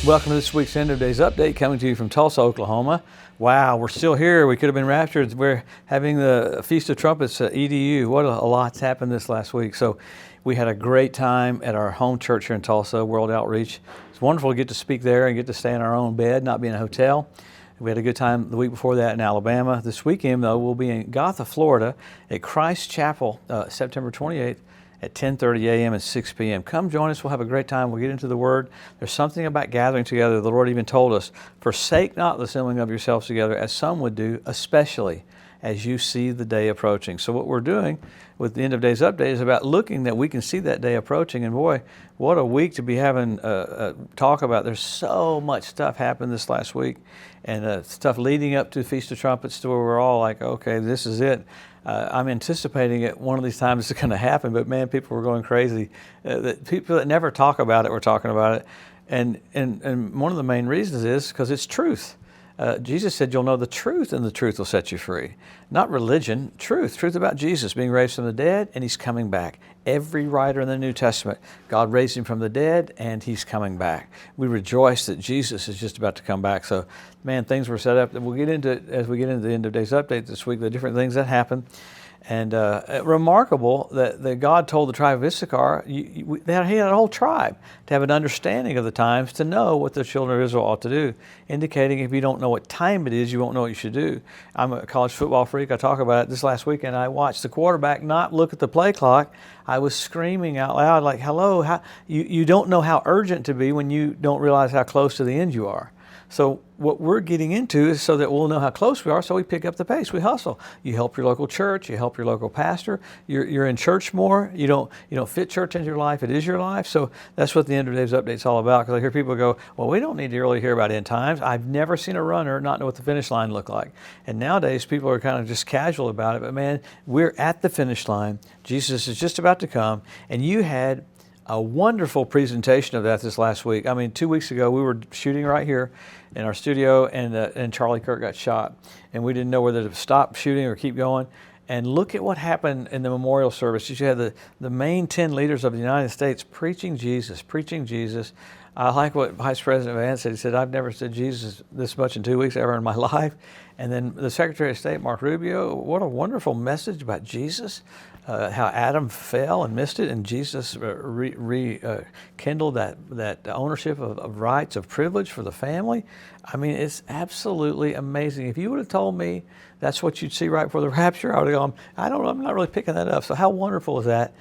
Welcome to this week's End of Days Update, coming to you from Tulsa, Oklahoma. Wow, we're still here. We could have been raptured. We're having the Feast of Trumpets at EDU. What a lot's happened this last week. So we had a great time at our home church here in Tulsa, World Outreach. It's wonderful to get to speak there and get to stay in our own bed, not be in a hotel. We had a good time the week before that in Alabama. This weekend, though, we'll be in Gotha, Florida at Christ Chapel, September 28th. At 10:30 a.m. and 6 p.m. Come join us. We'll have a great time. We'll get into the Word. There's something about gathering together. The Lord even told us, forsake not the assembling of yourselves together, as some would do, especially as you see the day approaching. So what we're doing with the End of Days Update is about looking that we can see that day approaching. And boy, what a week to be having a talk about. There's so much stuff happened this last week, and stuff leading up to the Feast of Trumpets to where we're all like, okay, this is it. I'm anticipating it one of these times it's going to happen, but man, people were going crazy. People that never talk about it were talking about it. And one of the main reasons is because it's truth. Jesus said, you'll know the truth and the truth will set you free. Not religion, truth about Jesus being raised from the dead and he's coming back. Every writer in the New Testament, God raised him from the dead and he's coming back. We rejoice that Jesus is just about to come back. So man, things were set up. We'll get into, as we get into the End of Days Update this week, the different things that happened. And remarkable that God told the tribe of Issachar, he had a whole tribe to have an understanding of the times, to know what the children of Israel ought to do, indicating if you don't know what time it is, you won't know what you should do. I'm a college football freak. I talk about it. This last weekend, I watched the quarterback not look at the play clock. I was screaming out loud like, hello, you don't know how urgent to be when you don't realize how close to the end you are. So what we're getting into is so that we'll know how close we are, so we pick up the pace, we hustle. You help your local church, you help your local pastor, you're in church more, you don't fit church into your life, it is your life. So that's what the End of Days Update is all about, because I hear people go, well, we don't need to really hear about end times. I've never seen a runner not know what the finish line looked like. And nowadays people are kind of just casual about it, but man, we're at the finish line. Jesus is just about to come, and you had a wonderful presentation of that this last week. I mean, 2 weeks ago, we were shooting right here in our studio, and Charlie Kirk got shot. And we didn't know whether to stop shooting or keep going. And look at what happened in the memorial service. You had the main 10 leaders of the United States preaching Jesus, preaching Jesus. I like what Vice President Vance said. He said, I've never said Jesus this much in 2 weeks ever in my life. And then the Secretary of State, Mark Rubio, what a wonderful message about Jesus. How Adam fell and missed it, and Jesus rekindled that ownership of rights, of privilege for the family. I mean, it's absolutely amazing. If you would have told me that's what you'd see right before the rapture, I would have gone, I'm not really picking that up. So how wonderful is that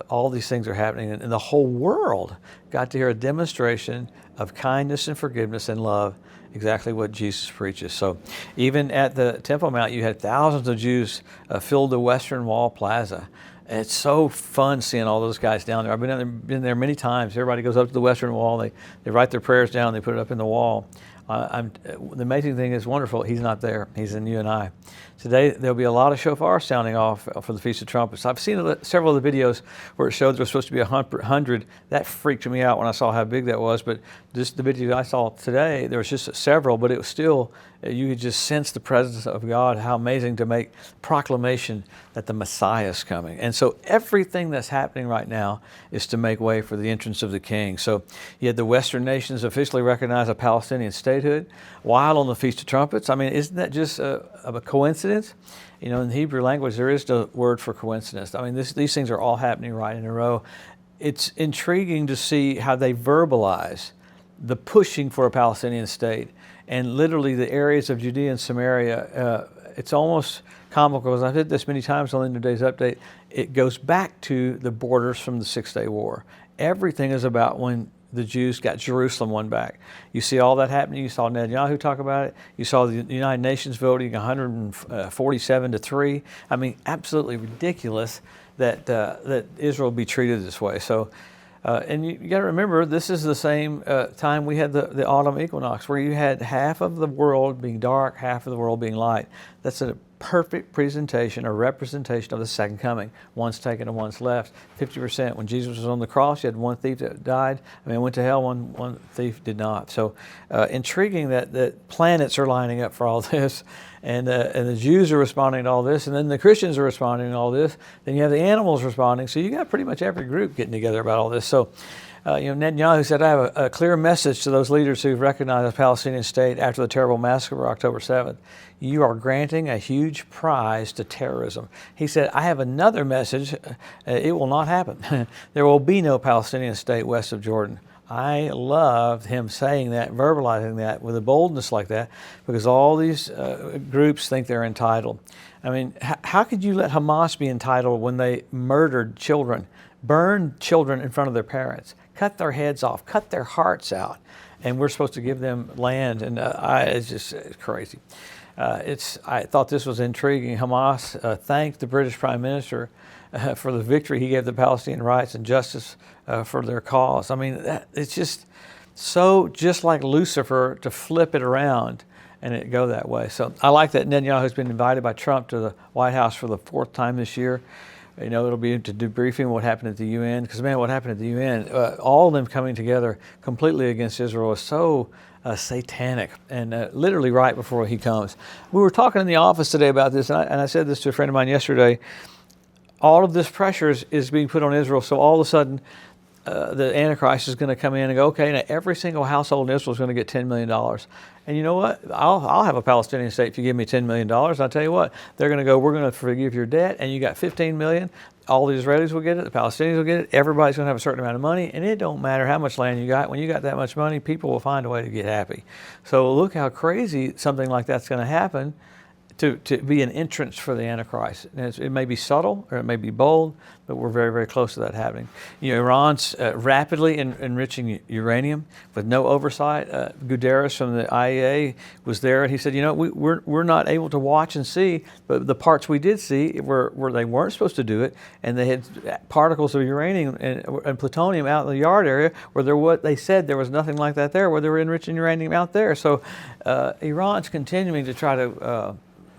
all these things are happening, and the whole world got to hear a demonstration of kindness and forgiveness and love, exactly what Jesus preaches. So even at the Temple Mount, you had thousands of Jews fill the Western Wall Plaza. It's so fun seeing all those guys down there. I've been there many times. Everybody goes up to the Western Wall. They write their prayers down. They put it up in the wall. The amazing thing is wonderful. He's not there. He's in you and I. Today, there'll be a lot of shofar sounding off for the Feast of Trumpets. I've seen several of the videos where it showed there was supposed to be 100. That freaked me out when I saw how big that was. But just the video I saw today, there was just several, but it was still, you could just sense the presence of God. How amazing to make proclamation that the Messiah is coming. And so everything that's happening right now is to make way for the entrance of the King. So you had the Western nations officially recognize a Palestinian statehood while on the Feast of Trumpets. I mean, isn't that just a coincidence? You know, in the Hebrew language, there is no word for coincidence. I mean, these things are all happening right in a row. It's intriguing to see how they verbalize the pushing for a Palestinian state, and literally the areas of Judea and Samaria. It's almost comical, because I've said this many times on the End of Days Update. It goes back to the borders from the 6-day war. Everything is about when the Jews got Jerusalem won back. You see all that happening. You saw Netanyahu talk about it. You saw the United Nations voting 147-3. I mean, absolutely ridiculous that Israel be treated this way. So, and you got to remember, this is the same time we had the autumn equinox, where you had half of the world being dark, half of the world being light. That's a perfect presentation or representation of the second coming. One's taken and one's left. 50%. When Jesus was on the cross, you had one thief that died. Went to hell. One thief did not. So intriguing that planets are lining up for all this, and the Jews are responding to all this, and then the Christians are responding to all this. Then you have the animals responding. So you got pretty much every group getting together about all this. So Netanyahu said, I have a clear message to those leaders who've recognized the Palestinian state after the terrible massacre of October 7th. You are granting a huge prize to terrorism. He said, I have another message. It will not happen. There will be no Palestinian state west of Jordan. I loved him saying that, verbalizing that with a boldness like that, because all these groups think they're entitled. I mean, how could you let Hamas be entitled when they murdered children, burned children in front of their parents, cut their heads off, cut their hearts out, and we're supposed to give them land? And it's just crazy. I thought this was intriguing. Hamas thanked the British Prime Minister for the victory he gave the Palestinian rights and justice for their cause. I mean, it's just so just like Lucifer to flip it around and it go that way. So I like that Netanyahu's been invited by Trump to the White House for the 4th time this year. It'll be to debriefing what happened at the UN, because man, what happened at the UN, all of them coming together completely against Israel is so satanic, and literally right before he comes. We were talking in the office today about this, and I said this to a friend of mine yesterday. All of this pressure is being put on Israel, so all of a sudden the Antichrist is going to come in and go, okay, now every single household in Israel is going to get $10 million. And you know what? I'll have a Palestinian state if you give me $10 million. I'll tell you what, they're going to go, we're going to forgive your debt, and you got $15 million. All the Israelis will get it, the Palestinians will get it, everybody's going to have a certain amount of money, and it don't matter how much land you got. When you got that much money, people will find a way to get happy. So look how crazy something like that's going to happen, to be an entrance for the Antichrist. And it may be subtle or it may be bold, but we're very, very close to that happening. Iran's rapidly enriching uranium with no oversight. Guterres from the IAEA was there, and he said, we're not able to watch and see, but the parts we did see were where they weren't supposed to do it, and they had particles of uranium and plutonium out in the yard area where they said there was nothing like that there, where they were enriching uranium out there. So Iran's continuing to try to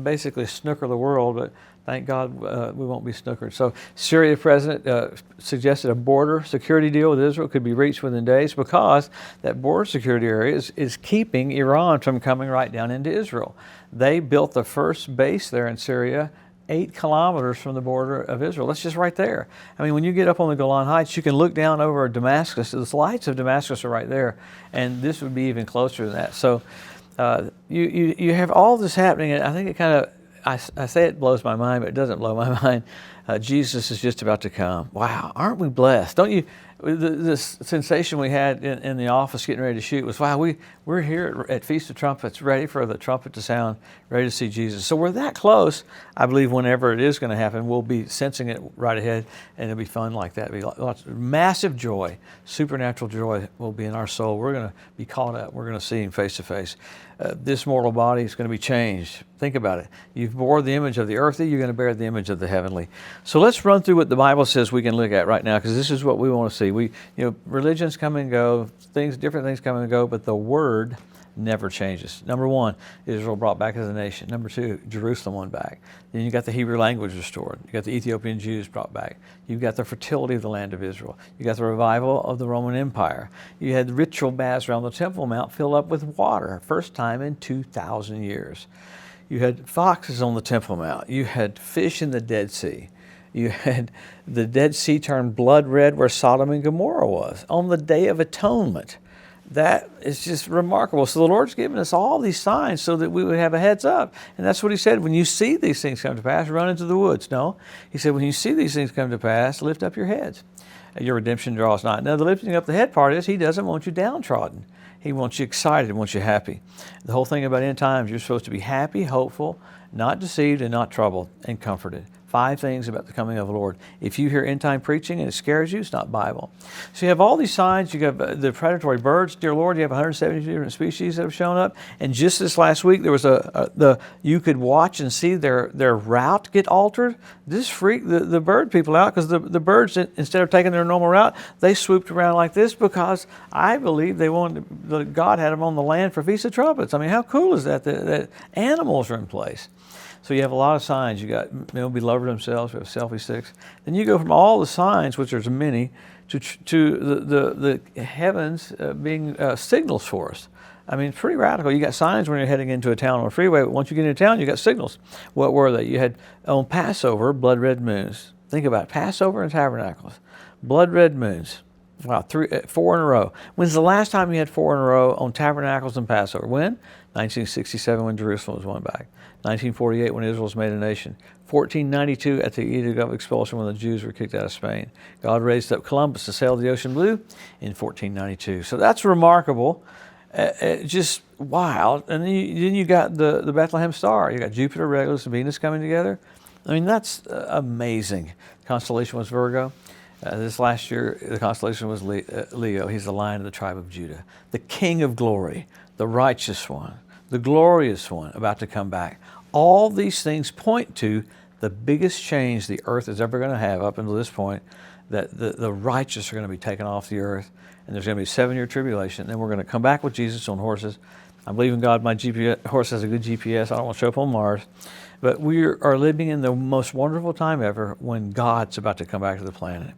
basically snooker the world, but thank God we won't be snookered. So Syria president suggested a border security deal with Israel could be reached within days, because that border security area is keeping Iran from coming right down into Israel. They built the first base there in Syria 8 kilometers from the border of Israel. That's just right there. I mean, when you get up on the Golan Heights, you can look down over Damascus. The lights of Damascus are right there, and this would be even closer than that. So you have all this happening, and I think it kind of, I say it blows my mind, but it doesn't blow my mind. Jesus is just about to come. Wow, aren't we blessed? Don't you? This sensation we had in the office getting ready to shoot was, wow, we're here at Feast of Trumpets, ready for the trumpet to sound, ready to see Jesus. So we're that close. I believe whenever it is going to happen, we'll be sensing it right ahead, and it'll be fun like that. It'll be lots of massive joy, supernatural joy will be in our soul. We're going to be caught up. We're going to see Him face to face. This mortal body is going to be changed. Think about it. You've bore the image of the earthly, you're going to bear the image of the heavenly. So let's run through what the Bible says we can look at right now, because this is what we want to see. Religions come and go, different things come and go, but the Word never changes. Number 1, Israel brought back as a nation. Number 2, Jerusalem won back. Then you got the Hebrew language restored. You got the Ethiopian Jews brought back. You've got the fertility of the land of Israel. You got the revival of the Roman Empire. You had ritual baths around the Temple Mount filled up with water, first time in 2,000 years. You had foxes on the Temple Mount. You had fish in the Dead Sea. You had the Dead Sea turned blood red where Sodom and Gomorrah was on the Day of Atonement. That is just remarkable. So the Lord's given us all these signs so that we would have a heads up. And that's what He said. When you see these things come to pass, run into the woods. No, He said, when you see these things come to pass, lift up your heads. Your redemption draws nigh. Now, the lifting up the head part is He doesn't want you downtrodden. He wants you excited. He wants you happy. The whole thing about end times, you're supposed to be happy, hopeful, not deceived, and not troubled, and comforted. 5 things about the coming of the Lord. If you hear end time preaching and it scares you, it's not Bible. So you have all these signs. You have the predatory birds, dear Lord. You have 170 different species that have shown up. And just this last week, there was you could watch and see their route get altered. This freaked the bird people out, because the birds, instead of taking their normal route, they swooped around like this, because I believe God had them on the land for Feast of Trumpets. I mean, how cool is that? That animals are in place. So you have a lot of signs. You got men will be lovers themselves. We have selfie sticks. Then you go from all the signs, which there's many, to the heavens being signals for us. I mean, it's pretty radical. You got signs when you're heading into a town or a freeway, but once you get into town, you got signals. What were they? You had on Passover, blood red moons. Think about it. Passover and Tabernacles, blood red moons. Wow, 4 in a row. When's the last time you had 4 in a row on Tabernacles and Passover? When? 1967 when Jerusalem was won back. 1948 when Israel was made a nation. 1492 at the Edict of Expulsion when the Jews were kicked out of Spain. God raised up Columbus to sail the ocean blue in 1492. So that's remarkable. Just wild. And then you got the Bethlehem star. You got Jupiter, Regulus, and Venus coming together. I mean, that's amazing. Constellation was Virgo. This last year, the constellation was Leo. He's the Lion of the tribe of Judah, the King of glory, the righteous one, the glorious one about to come back. All these things point to the biggest change the earth is ever going to have up until this point, that the righteous are going to be taken off the earth, and there's going to be a 7-year tribulation. Then we're going to come back with Jesus on horses. I believe in God. My horse has a good GPS. I don't want to show up on Mars. But we are living in the most wonderful time ever when God's about to come back to the planet.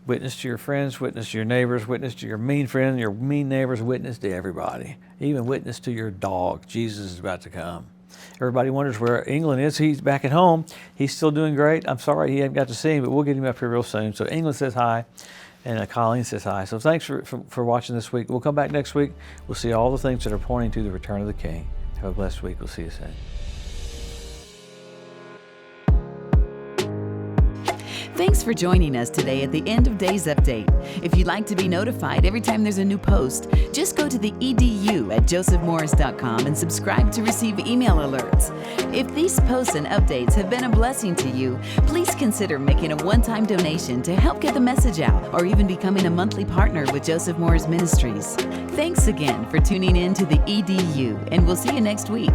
Witness to your friends, witness to your neighbors, witness to your mean friends, your mean neighbors, witness to everybody. Even witness to your dog. Jesus is about to come. Everybody wonders where England is. He's back at home. He's still doing great. I'm sorry he hasn't got to see him, but we'll get him up here real soon. So England says hi, and Colleen says hi. So thanks for watching this week. We'll come back next week. We'll see all the things that are pointing to the return of the King. Have a blessed week. We'll see you soon. Thanks for joining us today at the End of Days Update. If you'd like to be notified every time there's a new post, just go to the edu at josephmorris.com and subscribe to receive email alerts. If these posts and updates have been a blessing to you, please consider making a one-time donation to help get the message out, or even becoming a monthly partner with Joseph Morris Ministries. Thanks again for tuning in to the EDU, and we'll see you next week.